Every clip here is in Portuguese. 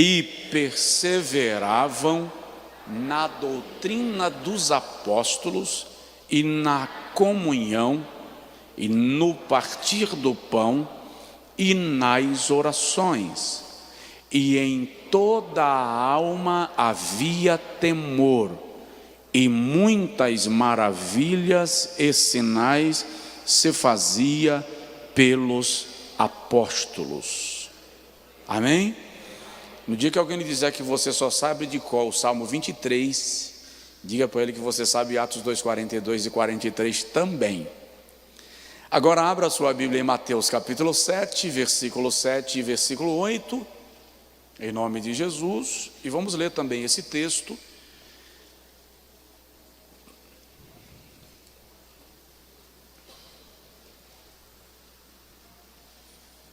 e perseveravam na doutrina dos apóstolos e na comunhão e no partir do pão e nas orações. E em toda a alma havia temor, e muitas maravilhas e sinais se fazia pelos apóstolos. Amém? No dia que alguém lhe disser que você só sabe de cor o Salmo 23, diga para ele que você sabe Atos 2, 42 e 43 também. Agora abra a sua Bíblia em Mateus capítulo 7, versículo 7 e versículo 8, em nome de Jesus, e vamos ler também esse texto.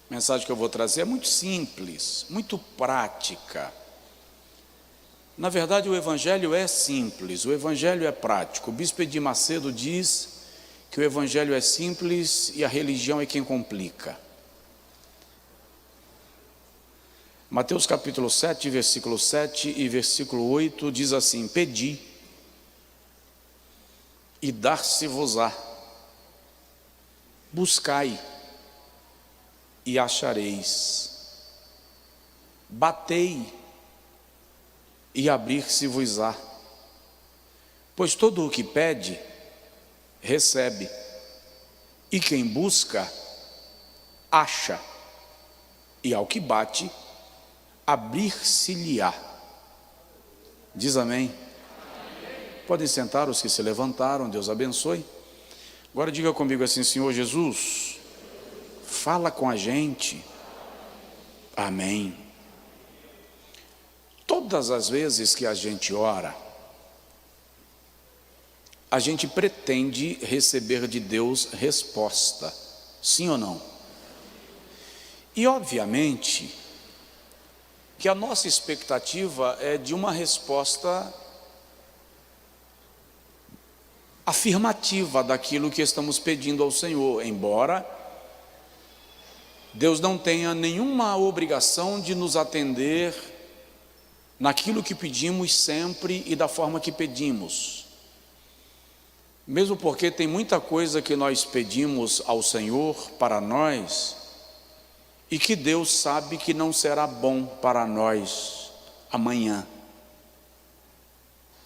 A mensagem que eu vou trazer é muito simples, muito prática. Na verdade, o Evangelho é simples, o Evangelho é prático. O bispo Edir Macedo diz que o Evangelho é simples e a religião é quem complica. Mateus capítulo 7, versículo 7 e versículo 8 diz assim: pedi e dar-se-vos-á, buscai e achareis, batei e abrir-se-vos-á, pois todo o que pede, recebe, e quem busca, acha, e ao que bate, abrir-se-lhe-á. Diz amém? Podem sentar os que se levantaram, Deus abençoe. Agora diga comigo assim: Senhor Jesus, fala com a gente. Amém. Todas as vezes que a gente ora, a gente pretende receber de Deus resposta, sim ou não? E obviamente que a nossa expectativa é de uma resposta afirmativa daquilo que estamos pedindo ao Senhor, embora Deus não tenha nenhuma obrigação de nos atender naquilo que pedimos sempre e da forma que pedimos. Mesmo porque tem muita coisa que nós pedimos ao Senhor para nós e que Deus sabe que não será bom para nós amanhã.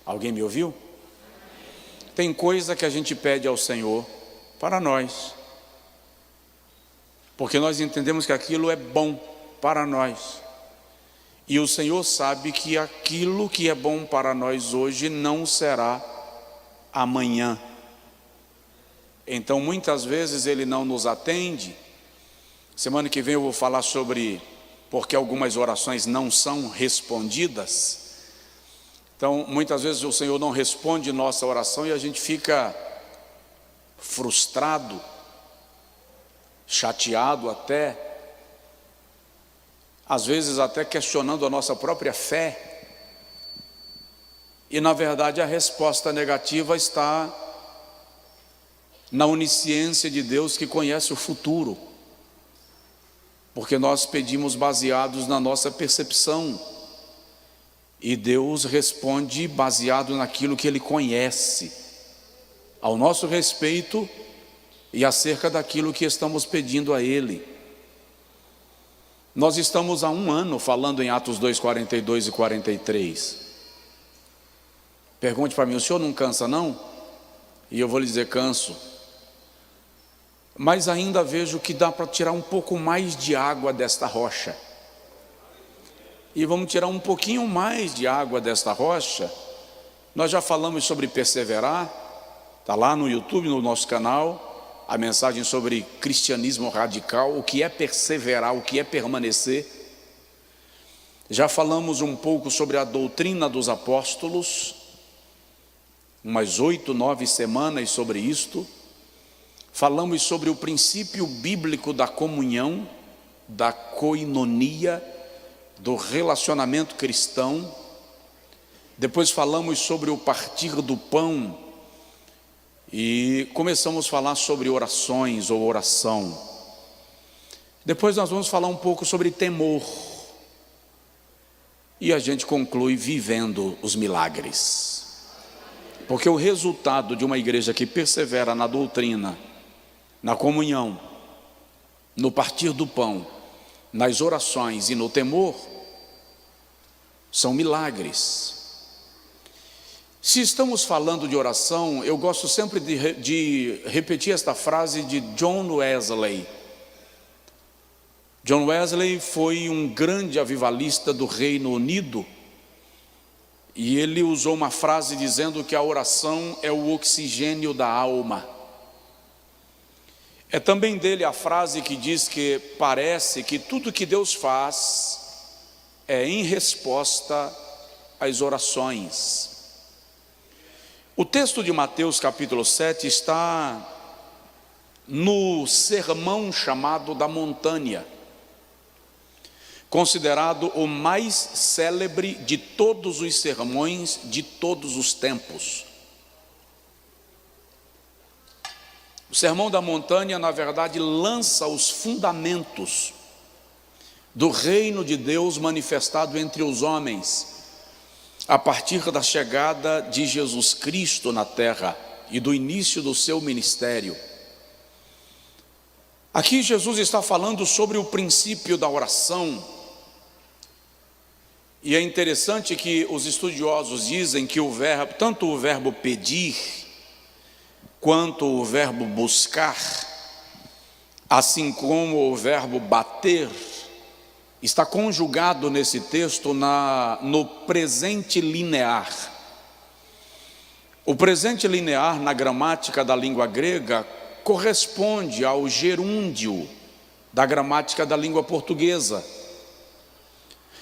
Alguém me ouviu? Tem coisa que a gente pede ao Senhor para nós, porque nós entendemos que aquilo é bom para nós. E o Senhor sabe que aquilo que é bom para nós hoje não será amanhã. Então muitas vezes Ele não nos atende. Semana que vem eu vou falar sobre porque algumas orações não são respondidas. Então muitas vezes o Senhor não responde nossa oração e a gente fica frustrado, chateado até, às vezes até questionando a nossa própria fé. E na verdade a resposta negativa está na onisciência de Deus, que conhece o futuro, porque nós pedimos baseados na nossa percepção e Deus responde baseado naquilo que Ele conhece ao nosso respeito e acerca daquilo que estamos pedindo a Ele. Nós estamos há um ano falando em Atos 2, 42 e 43. Pergunte para mim: o senhor não cansa não? E eu vou lhe dizer: canso. Mas ainda vejo que dá para tirar um pouco mais de água desta rocha. E vamos tirar um pouquinho mais de água desta rocha. Nós já falamos sobre perseverar, está lá no YouTube, no nosso canal, a mensagem sobre cristianismo radical, o que é perseverar, o que é permanecer. Já falamos um pouco sobre a doutrina dos apóstolos, umas 8, 9 semanas sobre isto. Falamos sobre o princípio bíblico da comunhão, da koinonia, do relacionamento cristão. Depois falamos sobre o partir do pão e começamos a falar sobre orações ou oração. Depois nós vamos falar um pouco sobre temor. e a gente conclui vivendo os milagres. Porque o resultado de uma igreja que persevera na doutrina, na comunhão, no partir do pão, nas orações e no temor, são milagres. Se estamos falando de oração, eu gosto sempre de repetir esta frase de John Wesley. John Wesley foi um grande avivalista do Reino Unido, e ele usou uma frase dizendo que a oração é o oxigênio da alma. É também dele a frase que diz que parece que tudo que Deus faz é em resposta às orações. O texto de Mateus capítulo 7 está no sermão chamado da montanha, considerado o mais célebre de todos os sermões de todos os tempos. O sermão da montanha, na verdade, lança os fundamentos do reino de Deus manifestado entre os homens, a partir da chegada de Jesus Cristo na terra e do início do seu ministério. Aqui Jesus está falando sobre o princípio da oração, e é interessante que os estudiosos dizem que tanto o verbo pedir, quanto o verbo buscar, assim como o verbo bater, está conjugado nesse texto no presente linear. O presente linear na gramática da língua grega corresponde ao gerúndio da gramática da língua portuguesa,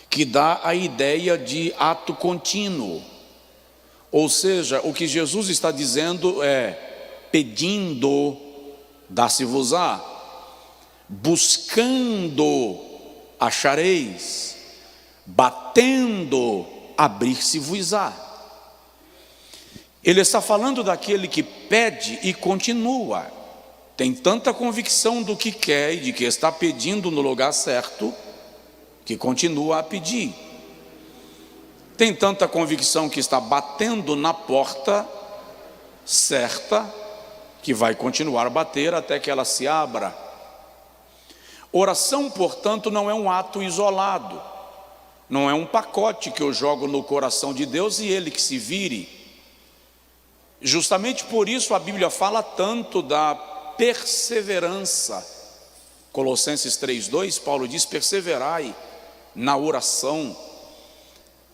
que dá a ideia de ato contínuo. Ou seja, o que Jesus está dizendo é: pedindo, dá-se-vos-á; buscando, achareis; batendo, abrir-se-vos-á. Ele está falando daquele que pede e continua, tem tanta convicção do que quer e de que está pedindo no lugar certo, que continua a pedir. Tem tanta convicção que está batendo na porta certa, que vai continuar a bater até que ela se abra. Oração, portanto, não é um ato isolado, não é um pacote que eu jogo no coração de Deus e ele que se vire. Justamente por isso a Bíblia fala tanto da perseverança. Colossenses 3:2, Paulo diz: perseverai na oração.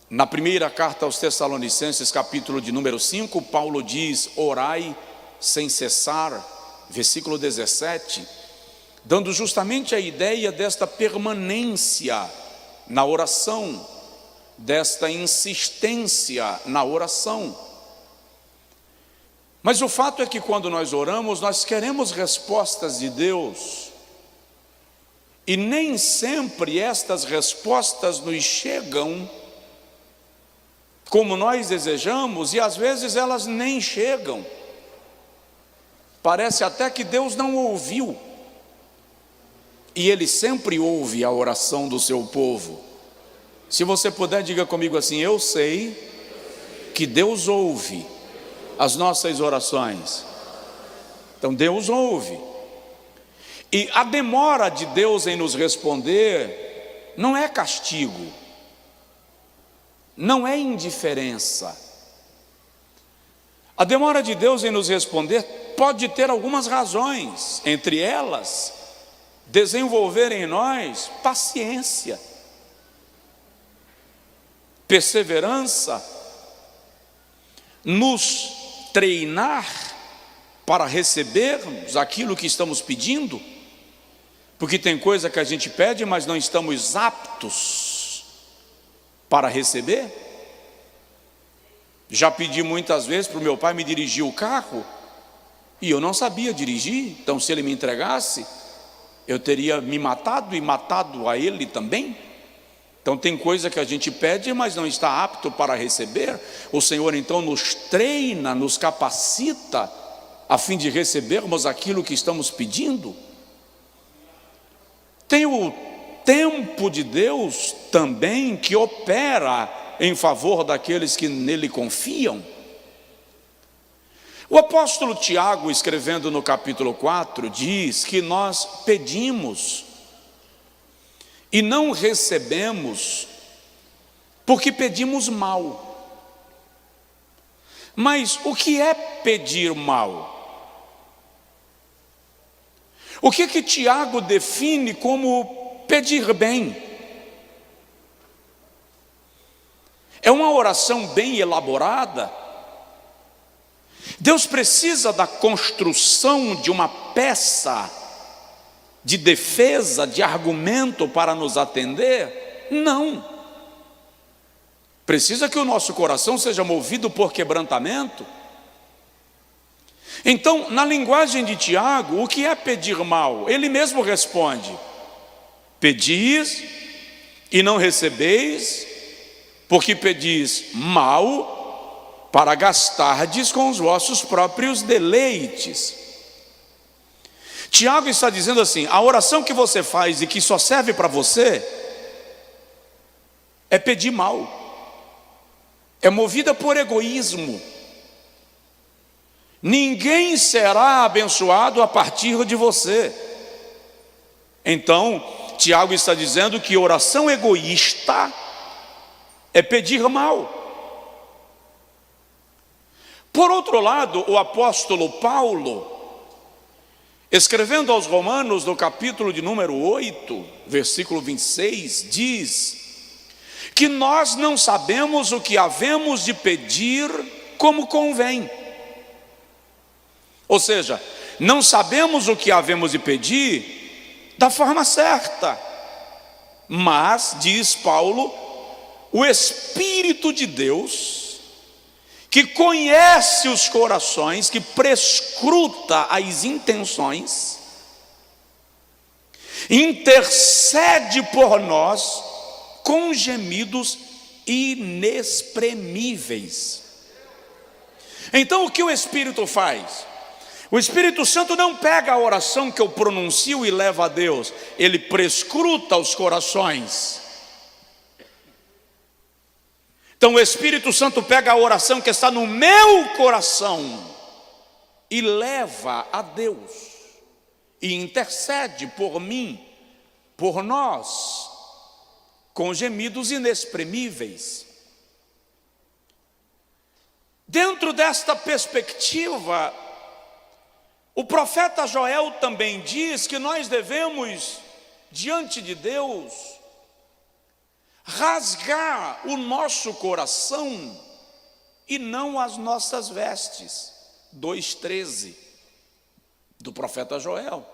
Na primeira carta aos Tessalonicenses, capítulo de número 5, Paulo diz: orai sem cessar, versículo 17, dando justamente a ideia desta permanência na oração, desta insistência na oração. Mas o fato é que quando nós oramos, nós queremos respostas de Deus, e nem sempre estas respostas nos chegam como nós desejamos, e às vezes elas nem chegam. Parece até que Deus não ouviu, e Ele sempre ouve a oração do seu povo. Se você puder, diga comigo assim: eu sei que Deus ouve as nossas orações. Então Deus ouve. E a demora de Deus em nos responder não é castigo, não é indiferença. A demora de Deus em nos responder pode ter algumas razões, entre elas, desenvolver em nós paciência, perseverança, nos treinar para recebermos aquilo que estamos pedindo, porque tem coisa que a gente pede, mas não estamos aptos para receber. Já pedi muitas vezes para o meu pai me dirigir o carro, e eu não sabia dirigir, então se ele me entregasse, eu teria me matado e matado a ele também. Então tem coisa que a gente pede, mas não está apto para receber. O Senhor então nos treina, nos capacita, a fim de recebermos aquilo que estamos pedindo. Tenho tempo de Deus também que opera em favor daqueles que nele confiam. O apóstolo Tiago, escrevendo no capítulo 4, diz que nós pedimos e não recebemos porque pedimos mal. Mas o que é pedir mal? O que Tiago define como pedir bem? É uma oração bem elaborada. Deus precisa da construção de uma peça de defesa, de argumento para nos atender? Não. Precisa que o nosso coração seja movido por quebrantamento. Então, na linguagem de Tiago, o que é pedir mal? Ele mesmo responde: pedis e não recebeis, porque pedis mal para gastardes com os vossos próprios deleites. Tiago está dizendo assim: a oração que você faz e que só serve para você é pedir mal, é movida por egoísmo. Ninguém será abençoado a partir de você. Então, Tiago está dizendo que oração egoísta é pedir mal. Por outro lado, o apóstolo Paulo, escrevendo aos Romanos, no capítulo de número 8, versículo 26, diz que nós não sabemos o que havemos de pedir como convém. Ou seja, não sabemos o que havemos de pedir da forma certa. Mas, diz Paulo, o Espírito de Deus, que conhece os corações, que prescruta as intenções, intercede por nós com gemidos inexprimíveis. Então, o que o Espírito faz? O Espírito Santo não pega a oração que eu pronuncio e leva a Deus, ele prescruta os corações. Então o Espírito Santo pega a oração que está no meu coração e leva a Deus, e intercede por mim, por nós, com gemidos inexprimíveis. Dentro desta perspectiva, o profeta Joel também diz que nós devemos, diante de Deus, rasgar o nosso coração e não as nossas vestes. 2,13 do profeta Joel.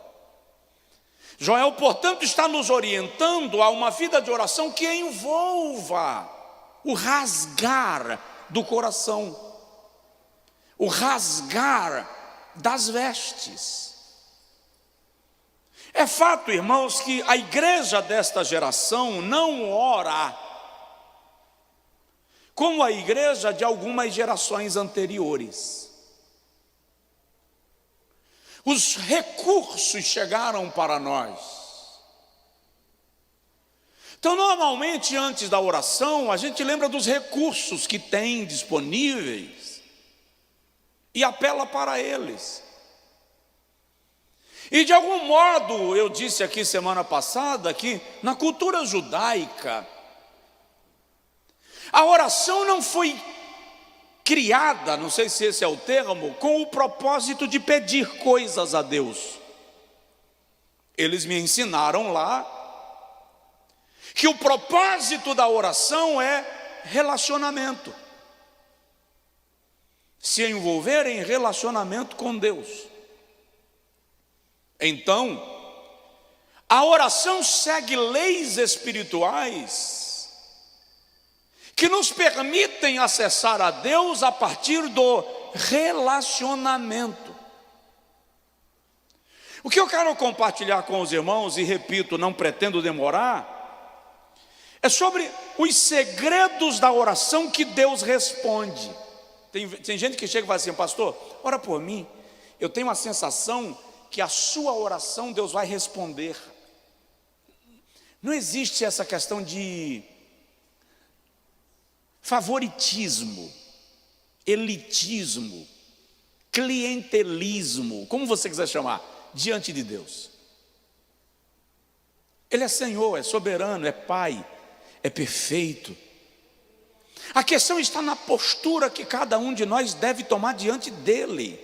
Joel, portanto, está nos orientando a uma vida de oração que envolva o rasgar do coração, o rasgar das vestes. É fato, irmãos, que a igreja desta geração não ora como a igreja de algumas gerações anteriores. Os recursos chegaram para nós. Então, normalmente, antes da oração, a gente lembra dos recursos que tem disponíveis e apela para eles. E de algum modo, eu disse aqui semana passada que na cultura judaica, a oração não foi criada, não sei se esse é o termo, com o propósito de pedir coisas a Deus. Eles me ensinaram lá que o propósito da oração é relacionamento. Se envolver em relacionamento com Deus. Então, a oração segue leis espirituais que nos permitem acessar a Deus a partir do relacionamento. O que eu quero compartilhar com os irmãos, e repito, não pretendo demorar, é sobre os segredos da oração que Deus responde. Tem gente que chega e fala assim: pastor, ora por mim, eu tenho a sensação que a sua oração Deus vai responder. Não existe essa questão de favoritismo, elitismo, clientelismo, como você quiser chamar, diante de Deus. Ele é Senhor, é soberano, é Pai, é perfeito. A questão está na postura que cada um de nós deve tomar diante dele,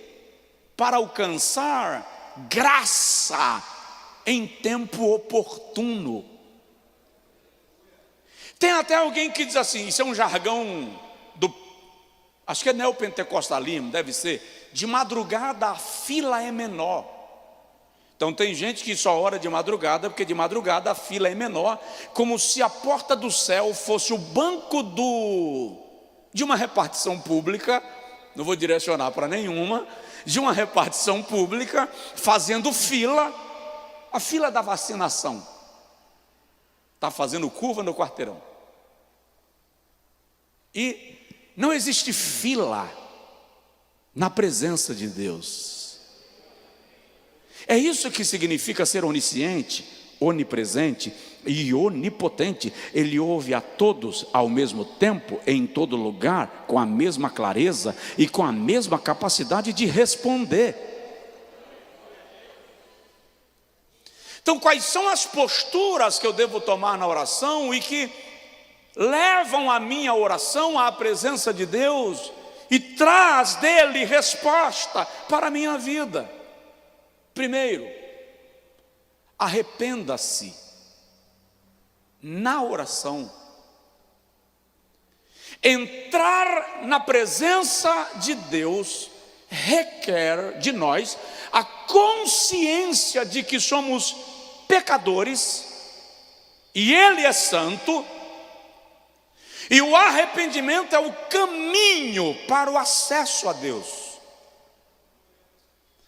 para alcançar graça em tempo oportuno. Tem até alguém que diz assim, isso é um jargão acho que é neopentecostalismo, deve ser, de madrugada a fila é menor. Então tem gente que só ora de madrugada, porque de madrugada a fila é menor, como se a porta do céu fosse o banco de uma repartição pública, não vou direcionar para nenhuma, de uma repartição pública, fazendo fila, a fila da vacinação. Está fazendo curva no quarteirão. E não existe fila na presença de Deus. É isso que significa ser onisciente, onipresente e onipotente. Ele ouve a todos ao mesmo tempo, em todo lugar, com a mesma clareza e com a mesma capacidade de responder. Então, quais são as posturas que eu devo tomar na oração e que levam a minha oração à presença de Deus e traz dele resposta para a minha vida? Primeiro, arrependa-se na oração. Entrar na presença de Deus requer de nós a consciência de que somos pecadores e Ele é santo, e o arrependimento é o caminho para o acesso a Deus.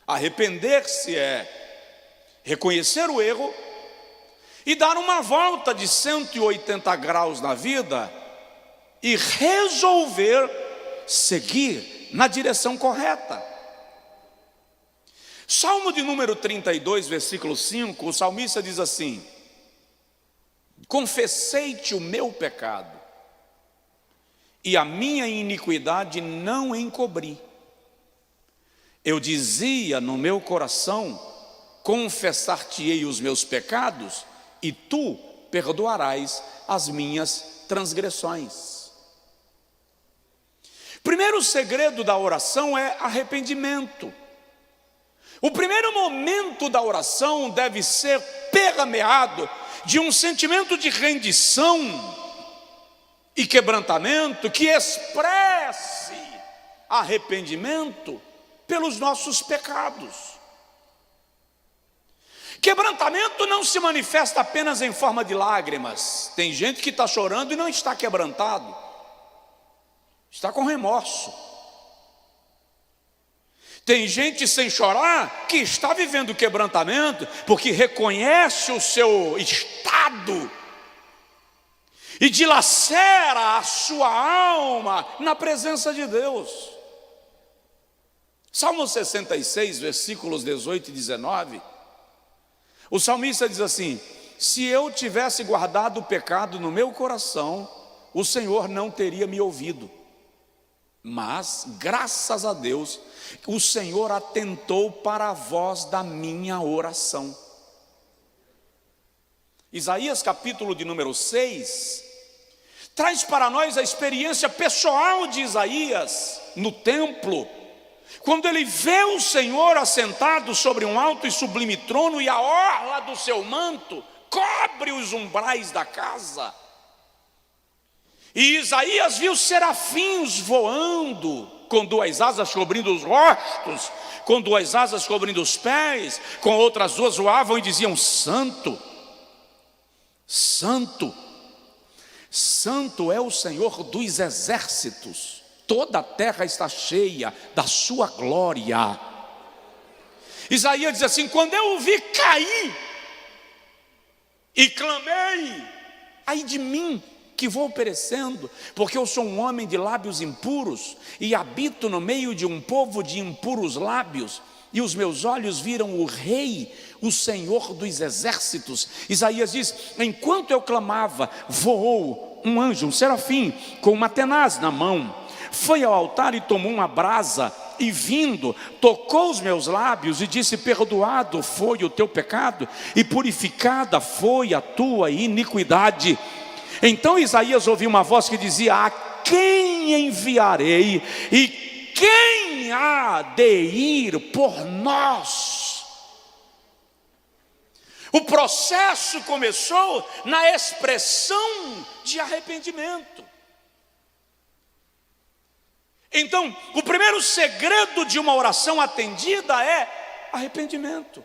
Arrepender-se é reconhecer o erro e dar uma volta de 180 graus na vida e resolver seguir na direção correta. Salmo de número 32, versículo 5, o salmista diz assim: confessei-te o meu pecado e a minha iniquidade não encobri. Eu dizia no meu coração, confessar-te-ei os meus pecados, e tu perdoarás as minhas transgressões. Primeiro segredo da oração é arrependimento. O primeiro momento da oração deve ser permeado de um sentimento de rendição e quebrantamento que expresse arrependimento pelos nossos pecados. Quebrantamento não se manifesta apenas em forma de lágrimas. Tem gente que está chorando e não está quebrantado, está com remorso. Tem gente sem chorar que está vivendo quebrantamento porque reconhece o seu estado e dilacera a sua alma na presença de Deus. Salmo 66, versículos 18 e 19, o salmista diz assim: se eu tivesse guardado o pecado no meu coração, o Senhor não teria me ouvido. Mas, graças a Deus, o Senhor atentou para a voz da minha oração. Isaías capítulo de número 6, traz para nós a experiência pessoal de Isaías no templo, quando ele vê o Senhor assentado sobre um alto e sublime trono, e a orla do seu manto cobre os umbrais da casa. E Isaías viu serafins voando, com duas asas cobrindo os rostos, com duas asas cobrindo os pés, com outras duas voavam e diziam: Santo, Santo, Santo é o Senhor dos exércitos, toda a terra está cheia da sua glória. Isaías diz assim: quando eu o vi cair e clamei, ai de mim que vou perecendo, porque eu sou um homem de lábios impuros e habito no meio de um povo de impuros lábios, e os meus olhos viram o Rei, o Senhor dos exércitos. Isaías diz: enquanto eu clamava, voou um anjo, um serafim, com uma tenaz na mão, foi ao altar e tomou uma brasa, e vindo, tocou os meus lábios e disse: perdoado foi o teu pecado, e purificada foi a tua iniquidade. Então Isaías ouviu uma voz que dizia: a quem enviarei, e quem há de ir por nós? O processo começou na expressão de arrependimento. Então, o primeiro segredo de uma oração atendida é arrependimento.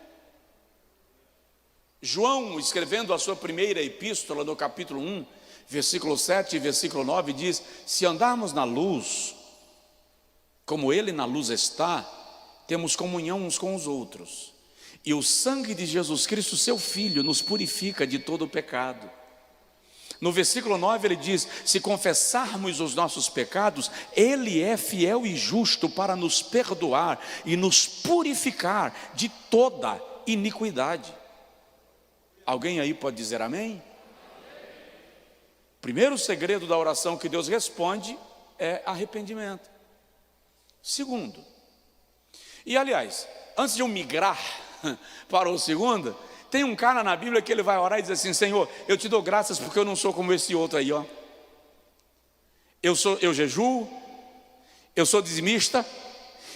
João, escrevendo a sua primeira epístola, no capítulo 1, versículo 7 e versículo 9, diz: se andarmos na luz, como Ele na luz está, temos comunhão uns com os outros, e o sangue de Jesus Cristo, seu Filho, nos purifica de todo o pecado. No versículo 9 ele diz: se confessarmos os nossos pecados, Ele é fiel e justo para nos perdoar e nos purificar de toda iniquidade. Alguém aí pode dizer amém? Primeiro segredo da oração que Deus responde é arrependimento. Segundo, e aliás, antes de eu migrar para o segundo, tem um cara na Bíblia que ele vai orar e diz assim: Senhor, eu te dou graças porque eu não sou como esse outro aí, ó. Eu jejuo, eu sou dizimista,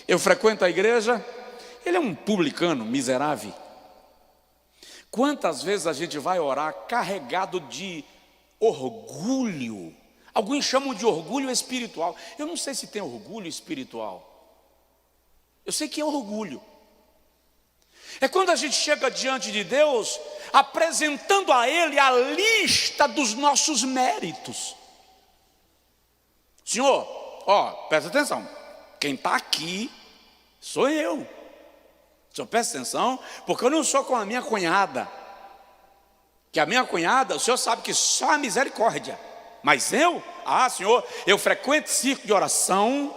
eu frequento a igreja. Ele é um publicano miserável. Quantas vezes a gente vai orar carregado de orgulho? Alguns chamam de orgulho espiritual. Eu não sei se tem orgulho espiritual. Eu sei que é orgulho. É quando a gente chega diante de Deus, apresentando a Ele a lista dos nossos méritos. Senhor, ó, presta atenção, quem está aqui sou eu. O senhor presta atenção, porque eu não sou como a minha cunhada. Que a minha cunhada, o senhor sabe que só a misericórdia. Mas eu, Senhor, eu frequento círculo de oração,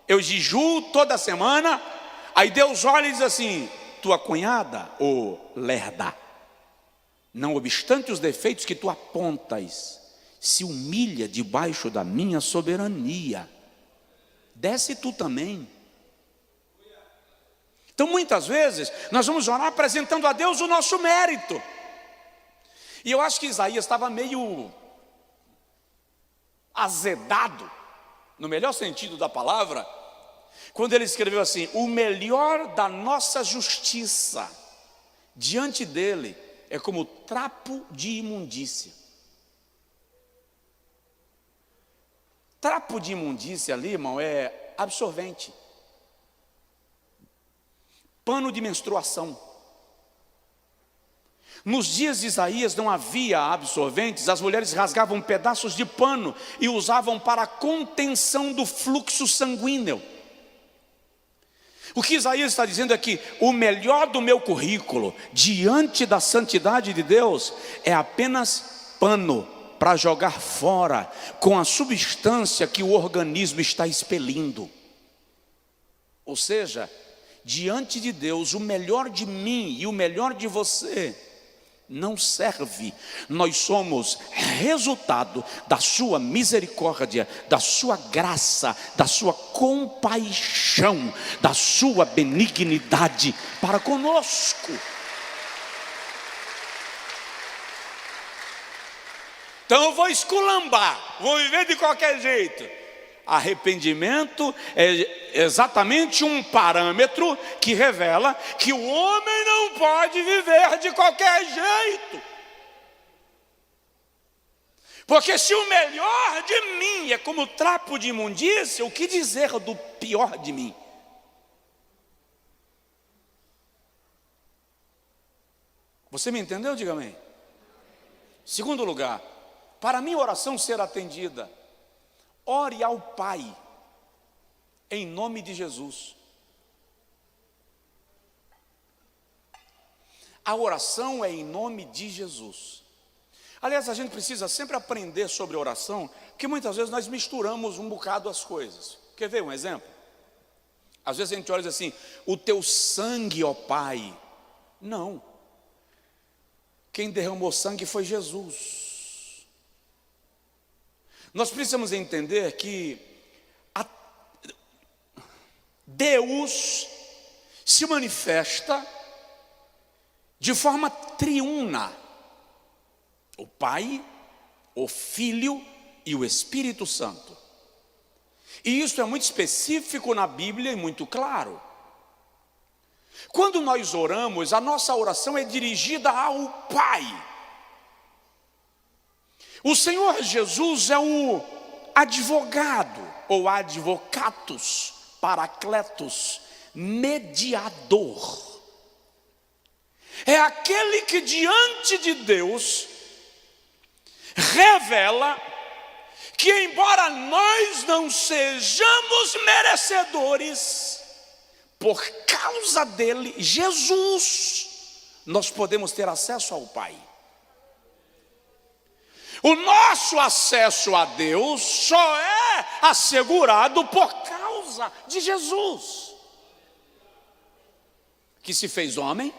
eu jejuo toda semana. Aí Deus olha e diz assim: tua cunhada, ô lerda, não obstante os defeitos que tu apontas, se humilha debaixo da minha soberania. Desce tu também. Então muitas vezes nós vamos orar apresentando a Deus o nosso mérito. E eu acho que Isaías estava meio azedado, no melhor sentido da palavra, quando ele escreveu assim: o melhor da nossa justiça diante dele é como trapo de imundícia. Trapo de imundícia ali, irmão, é absorvente. Pano de menstruação. Nos dias de Isaías não havia absorventes, as mulheres rasgavam pedaços de pano e usavam para a contenção do fluxo sanguíneo. O que Isaías está dizendo é que o melhor do meu currículo, diante da santidade de Deus, é apenas pano para jogar fora com a substância que o organismo está expelindo. Ou seja, diante de Deus, o melhor de mim e o melhor de você não serve. Nós somos resultado da sua misericórdia, da sua graça, da sua compaixão, da sua benignidade para conosco. Então eu vou esculambar, vou viver de qualquer jeito. Arrependimento é exatamente um parâmetro que revela que o homem não pode viver de qualquer jeito. Porque se o melhor de mim é como trapo de imundícia, o que dizer do pior de mim? Você me entendeu? Diga amém. Segundo lugar, para a minha oração ser atendida, ore ao Pai, em nome de Jesus. A oração é em nome de Jesus. Aliás, a gente precisa sempre aprender sobre oração, porque muitas vezes nós misturamos um bocado as coisas. Quer ver um exemplo? Às vezes a gente olha e diz assim: o teu sangue, ó Pai. Não. Quem derramou sangue foi Jesus. Nós precisamos entender que Deus se manifesta de forma triuna: o Pai, o Filho e o Espírito Santo. E isso é muito específico na Bíblia e muito claro. Quando nós oramos, a nossa oração é dirigida ao Pai. O Senhor Jesus é o advogado, ou advocatus, paracletos, mediador. É aquele que diante de Deus revela que, embora nós não sejamos merecedores, por causa dele, Jesus, nós podemos ter acesso ao Pai. O nosso acesso a Deus só é assegurado por causa de Jesus, que se fez homem,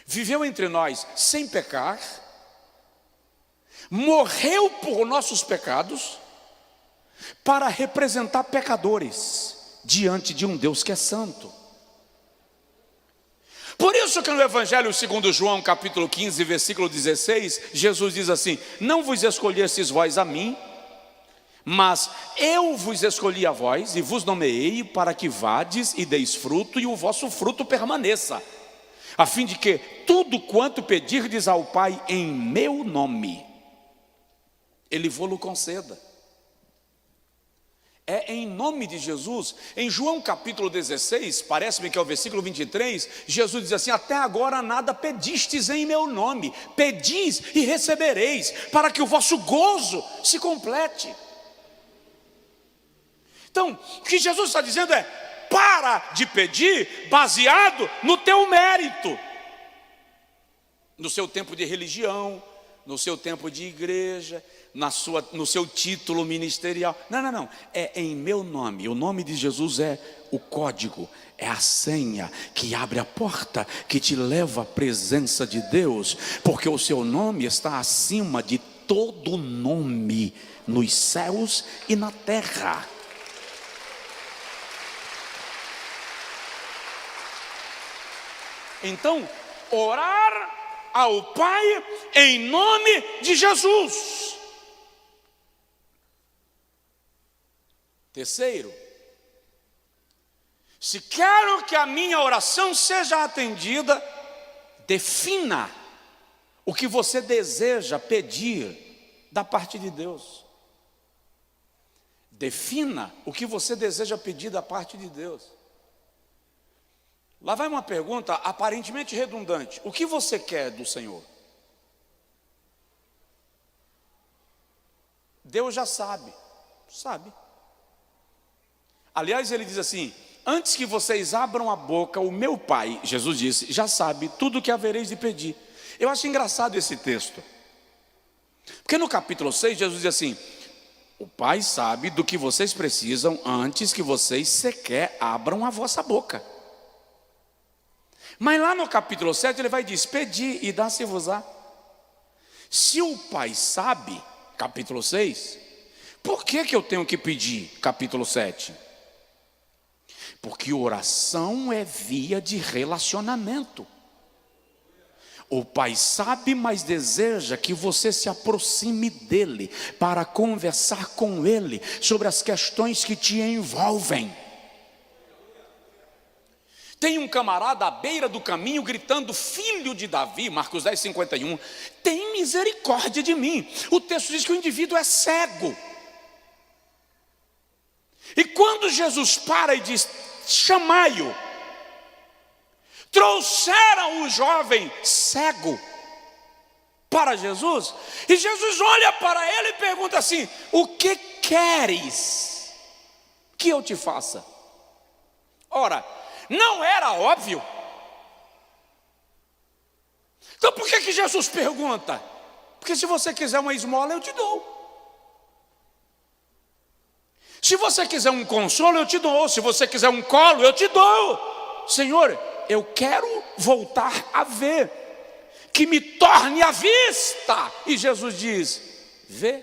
viveu entre nós sem pecar, morreu por nossos pecados, para representar pecadores diante de um Deus que é santo. Por isso que no Evangelho segundo João, capítulo 15, versículo 16, Jesus diz assim: não vos escolhestes vós a mim, mas eu vos escolhi a vós e vos nomeei para que vades e deis fruto, e o vosso fruto permaneça, a fim de que tudo quanto pedirdes ao Pai em meu nome, Ele vô-lo conceda. É em nome de Jesus. Em João capítulo 16, parece-me que é o versículo 23, Jesus diz assim: até agora nada pedistes em meu nome, pedis e recebereis, para que o vosso gozo se complete. Então, o que Jesus está dizendo é: para de pedir baseado no teu mérito, no seu tempo de religião, no seu tempo de igreja, no seu título ministerial. Não. É em meu nome. O nome de Jesus é o código, é a senha que abre a porta, que te leva à presença de Deus, porque o seu nome está acima de todo nome, nos céus e na terra. Então, orar ao Pai em nome de Jesus. Terceiro, se quero que a minha oração seja atendida, defina o que você deseja pedir da parte de Deus. Defina o que você deseja pedir da parte de Deus. Lá vai uma pergunta aparentemente redundante: o que você quer do Senhor? Deus já sabe. Aliás, ele diz assim: antes que vocês abram a boca, o meu Pai, Jesus disse, já sabe tudo o que havereis de pedir. Eu acho engraçado esse texto, porque no capítulo 6, Jesus diz assim: o Pai sabe do que vocês precisam antes que vocês sequer abram a vossa boca. Mas lá no capítulo 7 ele vai dizer: pedi e dá-se-vos-á. Se o Pai sabe, capítulo 6, por que eu tenho que pedir, capítulo 7? Porque oração é via de relacionamento. O Pai sabe, mas deseja que você se aproxime dele, para conversar com ele sobre as questões que te envolvem. Tem um camarada à beira do caminho gritando: filho de Davi, Marcos 10, 51, tem misericórdia de mim. O texto diz que o indivíduo é cego. E quando Jesus para e diz: chamai-o, trouxeram o jovem cego para Jesus, e Jesus olha para ele e pergunta assim: o que queres que eu te faça? Ora, não era óbvio? Então por que Jesus pergunta? Porque se você quiser uma esmola, eu te dou. Se você quiser um consolo, eu te dou. Se você quiser um colo, eu te dou. Senhor, eu quero voltar a ver, que me torne a vista. E Jesus diz: vê.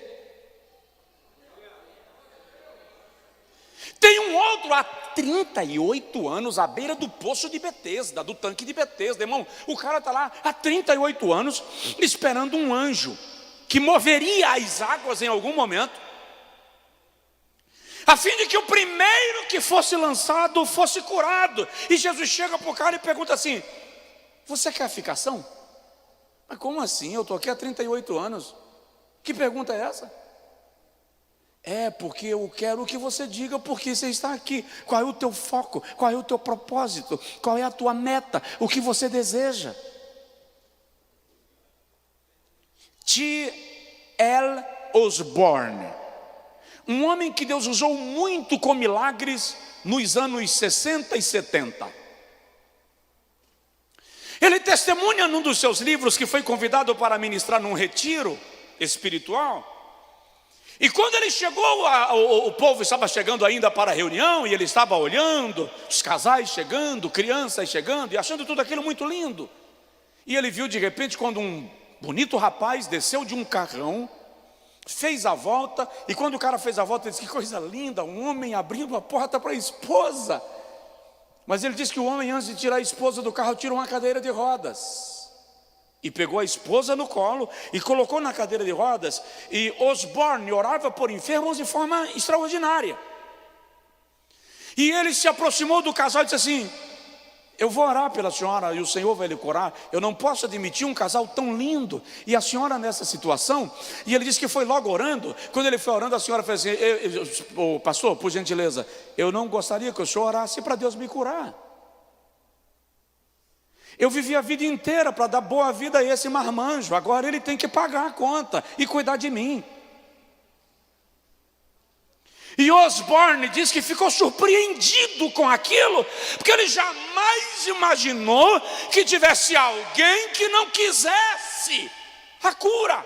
Tem um outro há 38 anos à beira do poço de Betesda, do tanque de Betesda, irmão. O cara está lá há 38 anos esperando um anjo que moveria as águas em algum momento, a fim de que o primeiro que fosse lançado fosse curado. E Jesus chega para o cara e pergunta assim: você quer ficação? Mas como assim? Eu estou aqui há 38 anos. Que pergunta é essa? É porque eu quero que você diga por que você está aqui. Qual é o teu foco? Qual é o teu propósito? Qual é a tua meta? O que você deseja? T.L. Osborne, um homem que Deus usou muito com milagres nos anos 60 e 70. Ele testemunha num dos seus livros que foi convidado para ministrar num retiro espiritual. E quando ele chegou, o povo estava chegando ainda para a reunião, e ele estava olhando, os casais chegando, crianças chegando, e achando tudo aquilo muito lindo. E ele viu de repente quando um bonito rapaz desceu de um carrão, fez a volta, e quando o cara fez a volta, ele disse: que coisa linda, um homem abrindo a porta para a esposa. Mas ele disse que o homem, antes de tirar a esposa do carro, tirou uma cadeira de rodas e pegou a esposa no colo e colocou na cadeira de rodas. E Osborne orava por enfermos de forma extraordinária. E ele se aproximou do casal e disse assim: eu vou orar pela senhora e o Senhor vai lhe curar. Eu não posso admitir um casal tão lindo e a senhora nessa situação. E ele disse que foi logo orando. Quando ele foi orando, a senhora fez assim: pastor, por gentileza, eu não gostaria que o senhor orasse para Deus me curar. Eu vivi a vida inteira para dar boa vida a esse marmanjo. Agora ele tem que pagar a conta e cuidar de mim. E Osborne diz que ficou surpreendido com aquilo, porque ele jamais imaginou que tivesse alguém que não quisesse a cura.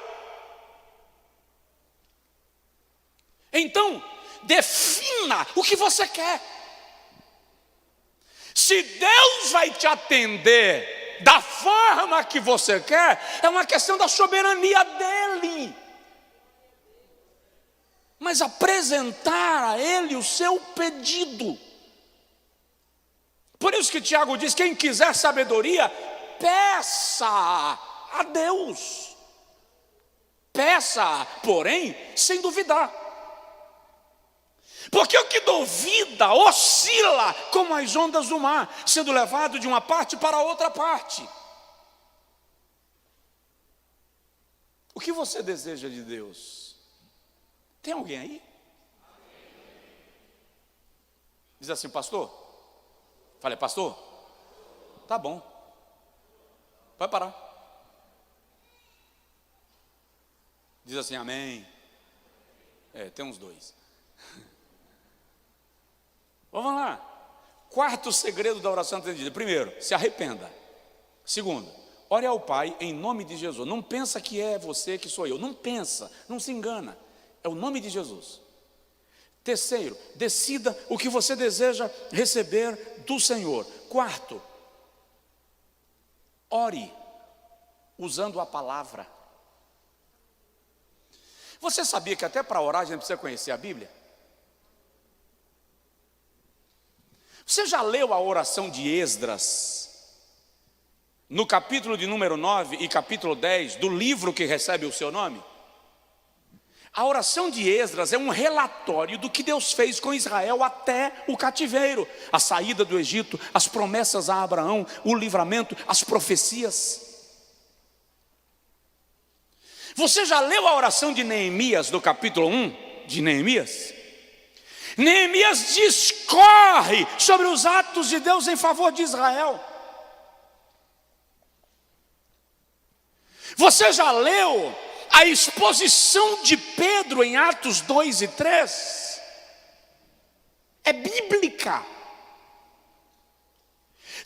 Então, defina o que você quer. Se Deus vai te atender da forma que você quer, é uma questão da soberania dele. Mas apresentar a Ele o seu pedido. Por isso que Tiago diz: quem quiser sabedoria, peça a Deus. Peça, porém, sem duvidar. Porque o que duvida oscila como as ondas do mar, sendo levado de uma parte para outra parte. O que você deseja de Deus? Tem alguém aí? Diz assim: pastor. Falei: pastor, tá bom, vai parar. Diz assim: amém. Tem uns dois. Vamos lá. Quarto segredo da oração atendida: primeiro, se arrependa. Segundo, ore ao Pai em nome de Jesus. Não pensa que é você, que sou eu. Não pensa, não se engana. É o nome de Jesus. Terceiro, decida o que você deseja receber do Senhor. Quarto, ore usando a palavra. Você sabia que até para orar a gente precisa conhecer a Bíblia? Você já leu a oração de Esdras, no capítulo de número 9 e capítulo 10 do livro que recebe o seu nome? A oração de Esdras é um relatório do que Deus fez com Israel até o cativeiro, a saída do Egito, as promessas a Abraão, o livramento, as profecias. Você já leu a oração de Neemias, do capítulo 1 de Neemias? Neemias discorre sobre os atos de Deus em favor de Israel. Você já leu a exposição de Pedro em Atos 2 e 3? É bíblica.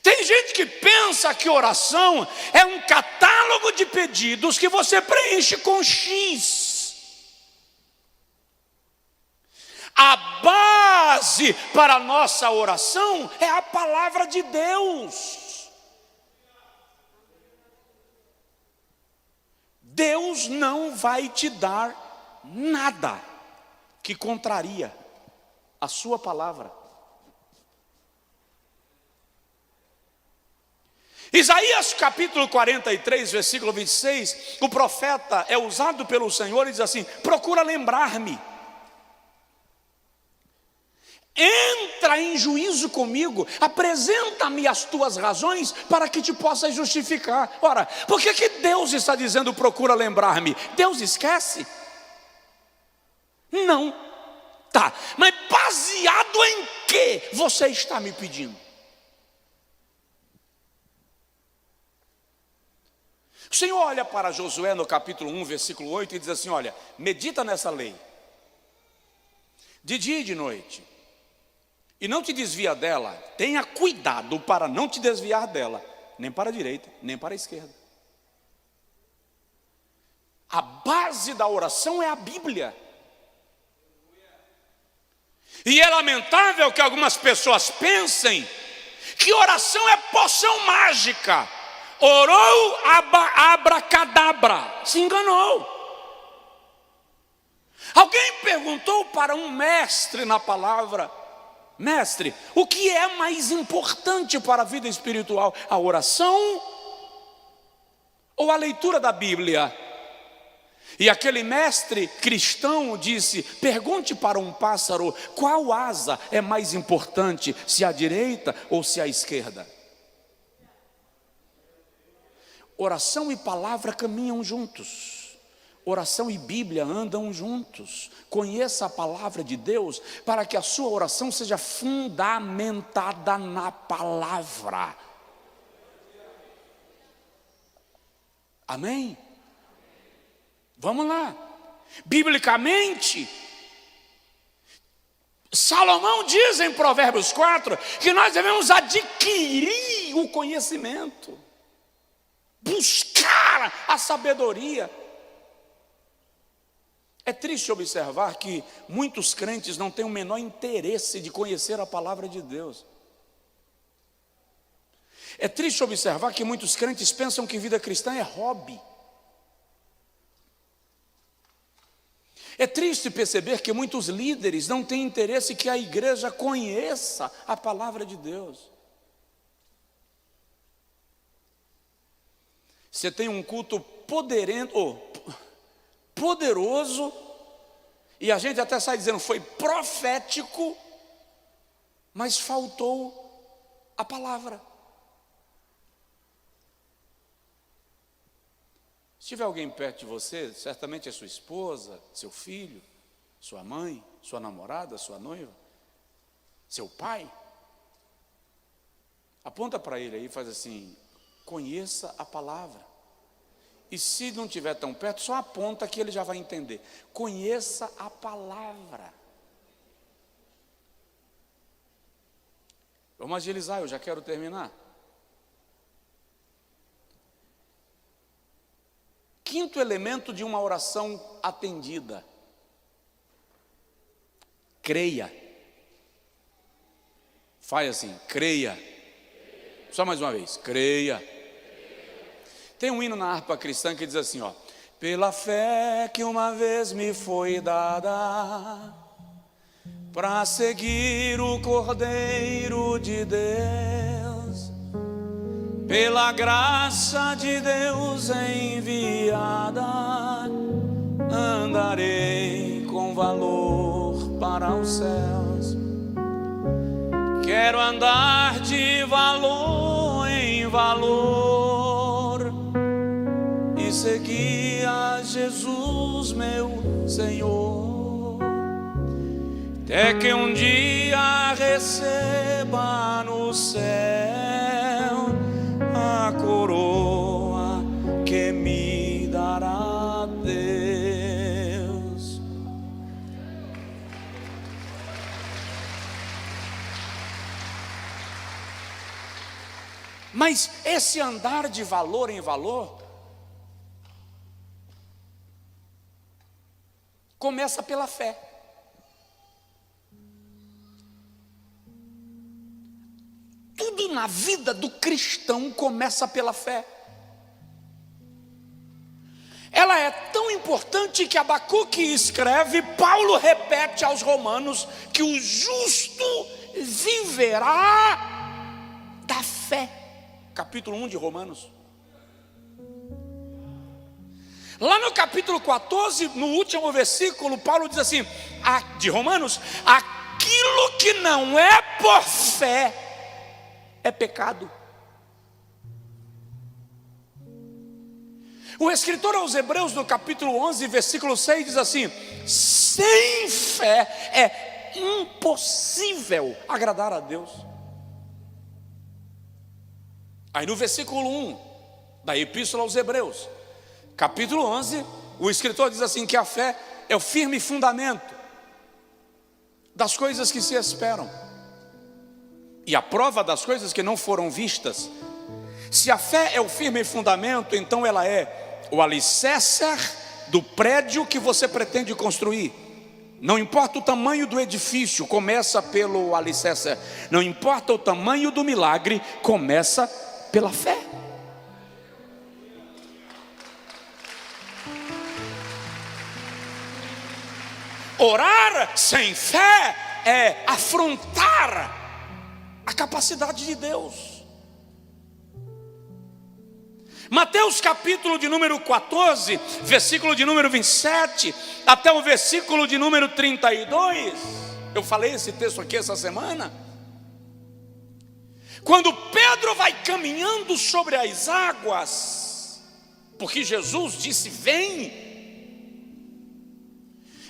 Tem gente que pensa que oração é um catálogo de pedidos que você preenche com X. A base para a nossa oração é a palavra de Deus. Deus não vai te dar nada que contraria a sua palavra. Isaías capítulo 43, versículo 26, o profeta é usado pelo Senhor e diz assim: procura lembrar-me, entra em juízo comigo, apresenta-me as tuas razões para que te possas justificar. Ora, por que Deus está dizendo procura lembrar-me? Deus esquece? Não. Tá, mas baseado em que você está me pedindo? O Senhor olha para Josué no capítulo 1, versículo 8 e diz assim: olha, medita nessa lei, de dia e de noite, e não te desvia dela, tenha cuidado para não te desviar dela, nem para a direita, nem para a esquerda. A base da oração é a Bíblia. E é lamentável que algumas pessoas pensem que oração é poção mágica. Orou, abracadabra. Se enganou. Alguém perguntou para um mestre na palavra: mestre, o que é mais importante para a vida espiritual? A oração ou a leitura da Bíblia? E aquele mestre cristão disse: pergunte para um pássaro qual asa é mais importante, se a direita ou se a esquerda. Oração e palavra caminham juntos. Oração e Bíblia andam juntos. Conheça a palavra de Deus para que a sua oração seja fundamentada na palavra. Amém? Vamos lá. Biblicamente, Salomão diz em Provérbios 4 que nós devemos adquirir o conhecimento, buscar a sabedoria. É triste observar que muitos crentes não têm o menor interesse de conhecer a palavra de Deus. É triste observar que muitos crentes pensam que vida cristã é hobby. É triste perceber que muitos líderes não têm interesse que a igreja conheça a palavra de Deus. Você tem um culto poderoso, e a gente até sai dizendo foi profético, mas faltou a palavra. Se tiver alguém perto de você, certamente é sua esposa, seu filho, sua mãe, sua namorada, sua noiva, seu pai. Aponta para ele aí e faz assim: conheça a palavra. E se não estiver tão perto, só aponta que ele já vai entender. Conheça a palavra. Vamos agilizar, eu já quero terminar. Quinto elemento de uma oração atendida: creia. Faz assim: creia. Só mais uma vez: creia. Tem um hino na harpa cristã que diz assim, ó: pela fé que uma vez me foi dada, para seguir o Cordeiro de Deus, pela graça de Deus enviada, andarei com valor para os céus. Quero andar de valor em valor e seguir a Jesus, meu Senhor, até que um dia receba no céu a coroa que me dará Deus. Mas esse andar de valor em valor começa pela fé. tudo na vida do cristão começa pela fé. Ela é tão importante que Abacuque escreve, Paulo repete aos romanos, que o justo viverá da fé. Capítulo 1 de Romanos. Lá no capítulo 14, no último versículo, Paulo diz assim, de Romanos: aquilo que não é por fé é pecado. O escritor aos Hebreus, no capítulo 11, versículo 6, diz assim: sem fé é impossível agradar a Deus. Aí no versículo 1 da Epístola aos Hebreus, capítulo 11, o escritor diz assim, que a fé é o firme fundamento das coisas que se esperam e a prova das coisas que não foram vistas. Se a fé é o firme fundamento, então ela é o alicerce do prédio que você pretende construir. Não importa o tamanho do edifício, começa pelo alicerce. Não importa o tamanho do milagre, começa pela fé. Orar sem fé é afrontar a capacidade de Deus. Mateus capítulo de número 14, versículo de número 27, até o versículo de número 32. Eu falei esse texto aqui essa semana. Quando Pedro vai caminhando sobre as águas, porque Jesus disse: vem.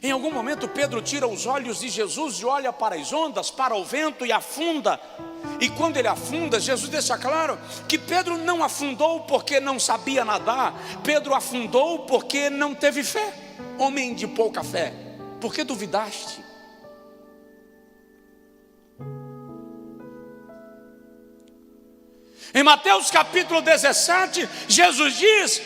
Em algum momento Pedro tira os olhos de Jesus e olha para as ondas, para o vento, e afunda. E quando ele afunda, Jesus deixa claro que Pedro não afundou porque não sabia nadar. Pedro afundou porque não teve fé. Homem de pouca fé, por que duvidaste? Em Mateus capítulo 17, Jesus diz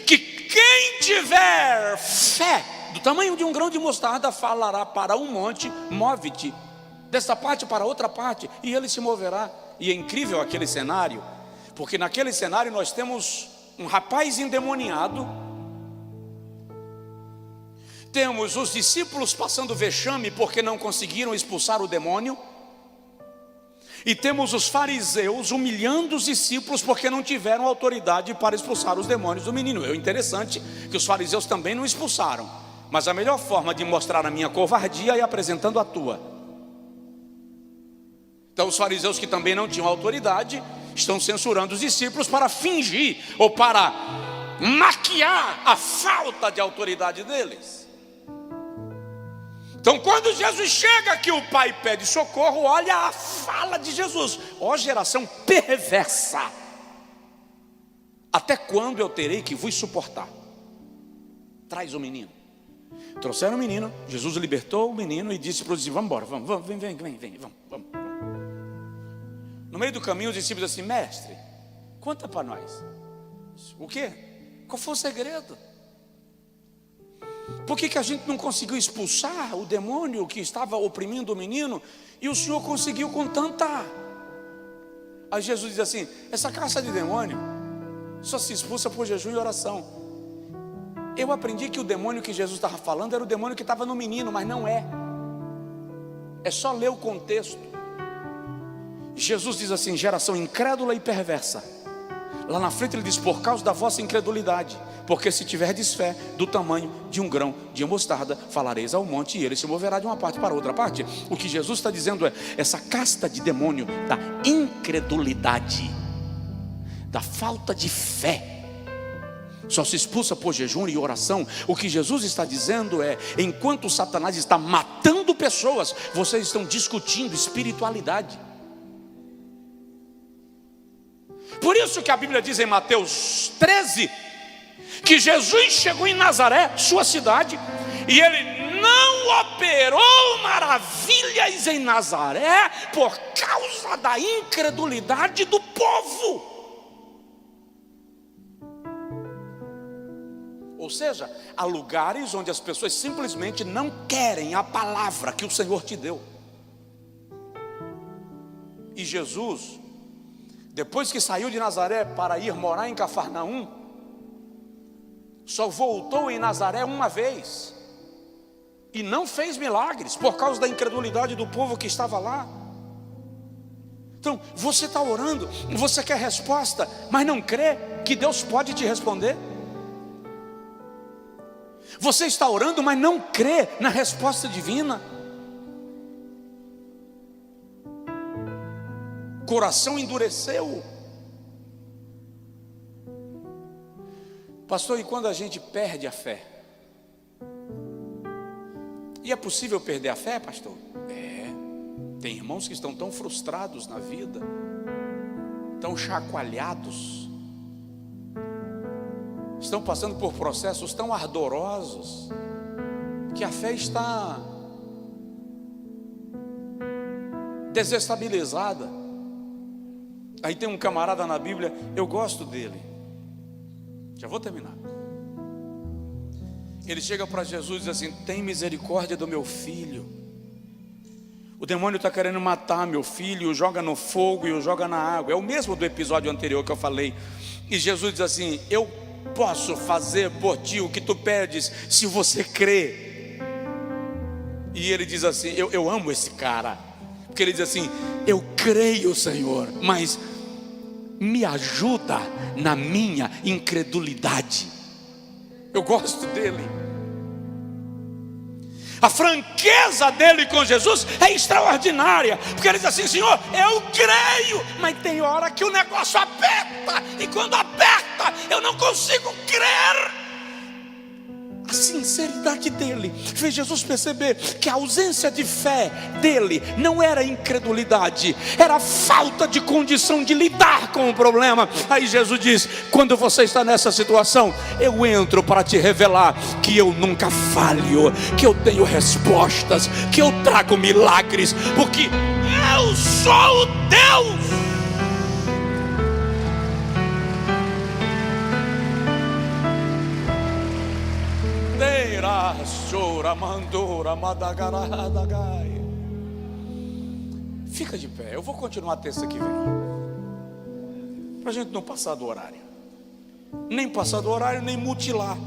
que quem tiver fé do tamanho de um grão de mostarda falará para um monte: move-te desta parte para outra parte, e ele se moverá. E é incrível aquele cenário, porque naquele cenário nós temos um rapaz endemoniado, temos os discípulos passando vexame porque não conseguiram expulsar o demônio, e temos os fariseus humilhando os discípulos porque não tiveram autoridade para expulsar os demônios do menino. É interessante que os fariseus também não expulsaram, mas a melhor forma de mostrar a minha covardia é apresentando a tua. Então os fariseus, que também não tinham autoridade, estão censurando os discípulos para fingir ou para maquiar a falta de autoridade deles. Então quando Jesus chega aqui, o pai pede socorro, olha a fala de Jesus: ó geração perversa, até quando eu terei que vos suportar? Traz o menino. Trouxeram o menino, Jesus libertou o menino e disse para os discípulos: vamos embora, vamos, vem, vamos. No meio do caminho os discípulos assim: mestre, conta para nós. O quê? Qual foi o segredo? Por que a gente não conseguiu expulsar o demônio que estava oprimindo o menino e o Senhor conseguiu com tanta... Aí Jesus diz assim: essa caça de demônio só se expulsa por jejum e oração. Eu aprendi que o demônio que Jesus estava falando era o demônio que estava no menino, mas não é. É só ler o contexto. Jesus diz assim: geração incrédula e perversa. Lá na frente ele diz: por causa da vossa incredulidade, porque se tiverdes fé do tamanho de um grão de mostarda, falareis ao monte e ele se moverá de uma parte para outra parte. O que Jesus está dizendo é: essa casta de demônio da incredulidade, da falta de fé, só se expulsa por jejum e oração. O que Jesus está dizendo é: enquanto Satanás está matando pessoas, vocês estão discutindo espiritualidade. Por isso que a Bíblia diz em Mateus 13 que Jesus chegou em Nazaré, sua cidade, e ele não operou maravilhas em Nazaré por causa da incredulidade do povo. Ou seja, há lugares onde as pessoas simplesmente não querem a palavra que o Senhor te deu. E Jesus depois que saiu de Nazaré para ir morar em Cafarnaum, só voltou em Nazaré uma vez e não fez milagres por causa da incredulidade do povo que estava lá. Então, você está orando, você quer resposta, mas não crê que Deus pode te responder. Você está orando, mas não crê na resposta divina. Coração endureceu. Pastor, e quando a gente perde a fé? E é possível perder a fé, pastor? Tem irmãos que estão tão frustrados na vida, tão chacoalhados, estão passando por processos tão ardorosos, que a fé está desestabilizada. Aí tem um camarada na Bíblia, eu gosto dele, já vou terminar. Ele chega para Jesus e diz assim: tem misericórdia do meu filho. O demônio está querendo matar meu filho, o joga no fogo e o joga na água. É o mesmo do episódio anterior que eu falei. E Jesus diz assim: eu posso fazer por ti o que tu pedes, se você crê. E ele diz assim, eu amo esse cara, porque ele diz assim: eu creio, Senhor, mas me ajuda na minha incredulidade. Eu gosto dele. A franqueza dele com Jesus é extraordinária, porque ele diz assim: Senhor, eu creio, mas tem hora que o negócio aperta, e quando aperta eu não consigo crer. A sinceridade dele fez Jesus perceber que a ausência de fé dele não era incredulidade, era falta de condição de lidar com o problema. Aí Jesus diz: quando você está nessa situação, eu entro para te revelar que eu nunca falho, que eu tenho respostas, que eu trago milagres, porque eu sou o Deus. Fica de pé, eu vou continuar a terça que vem, para a gente não passar do horário, nem passar do horário, nem mutilar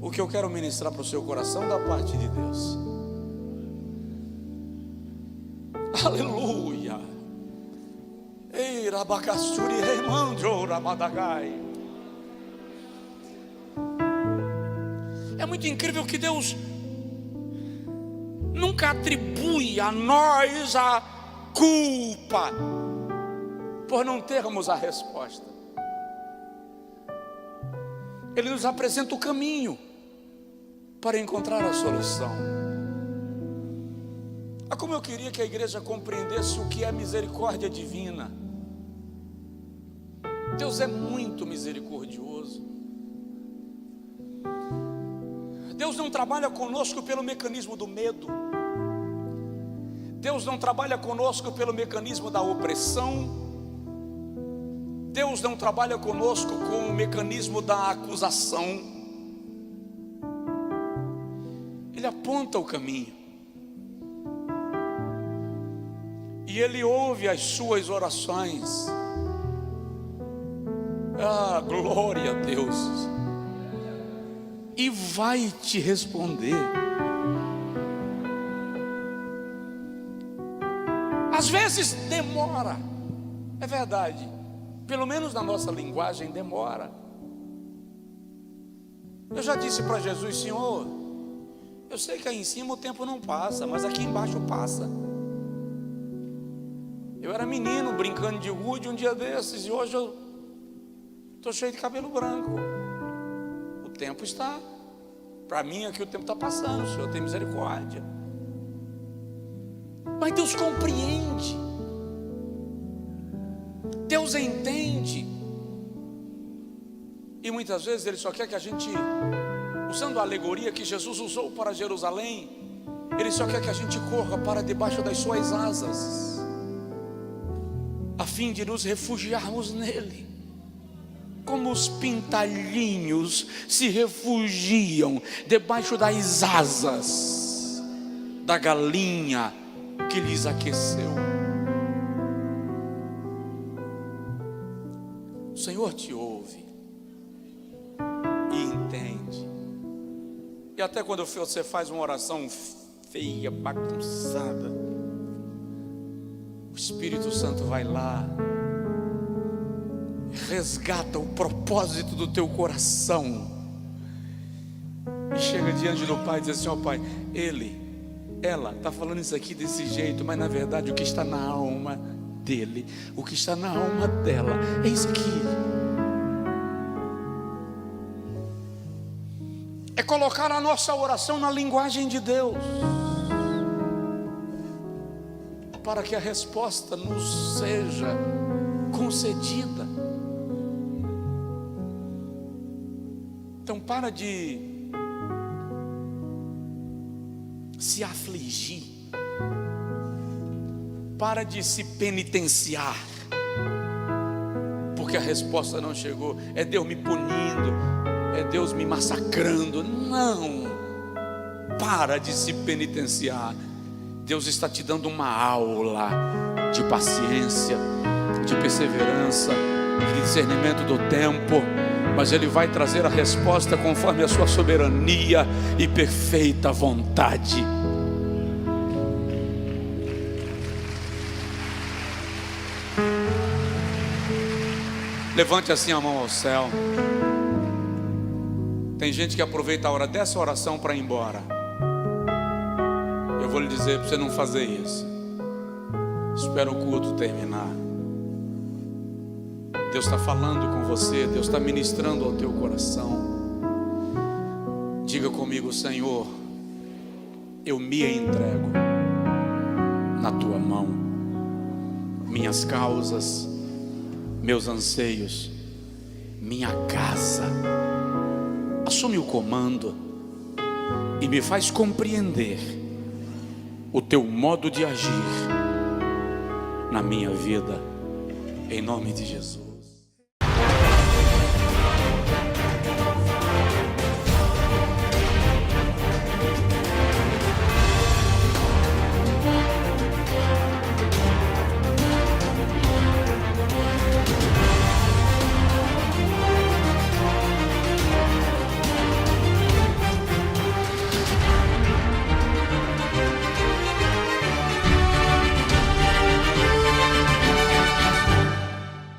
o que eu quero ministrar para o seu coração da parte de Deus. Aleluia. É muito incrível que Deus nunca atribui a nós a culpa por não termos a resposta. Ele nos apresenta o caminho para encontrar a solução. Como eu queria que a igreja compreendesse o que é misericórdia divina. Deus é muito misericordioso. Deus não trabalha conosco pelo mecanismo do medo. Deus não trabalha conosco pelo mecanismo da opressão. Deus não trabalha conosco com o mecanismo da acusação. Ele aponta o caminho. E Ele ouve as suas orações. Ah, glória a Deus. E vai te responder. Às vezes demora, é verdade. Pelo menos na nossa linguagem demora. Eu já disse para Jesus: Senhor, eu sei que aí em cima o tempo não passa, mas aqui embaixo passa. Eu era menino brincando de gude um dia desses, e hoje eu estou cheio de cabelo branco. O tempo está, para mim aqui o tempo está passando. O Senhor tem misericórdia. Mas Deus compreende, Deus entende. E muitas vezes Ele só quer que a gente, usando a alegoria que Jesus usou para Jerusalém, Ele só quer que a gente corra para debaixo das suas asas, a fim de nos refugiarmos nele, como os pintalhinhos se refugiam debaixo das asas da galinha que lhes aqueceu. Senhor te ouve e entende. E até quando você faz uma oração feia, bagunçada, o Espírito Santo vai lá, resgata o propósito do teu coração e chega diante do Pai e diz assim: ó Pai, ela está falando isso aqui desse jeito, mas na verdade o que está na alma dele, o que está na alma dela, é isso aqui. É colocar a nossa oração na linguagem de Deus, para que a resposta nos seja concedida. Então para de se afligir, para de se penitenciar, porque a resposta não chegou. É Deus me punindo, é Deus me massacrando. Não, para de se penitenciar. Deus está te dando uma aula de paciência, de perseverança, de discernimento do tempo, mas Ele vai trazer a resposta conforme a sua soberania e perfeita vontade. Levante assim a mão ao céu. Tem gente que aproveita a hora dessa oração para ir embora. Eu vou lhe dizer para você não fazer isso. Espera o culto terminar. Deus está falando com você, Deus está ministrando ao teu coração. Diga comigo: Senhor, eu me entrego na tua mão. Minhas causas, meus anseios, minha casa. Assume o comando e me faz compreender o teu modo de agir na minha vida, em nome de Jesus.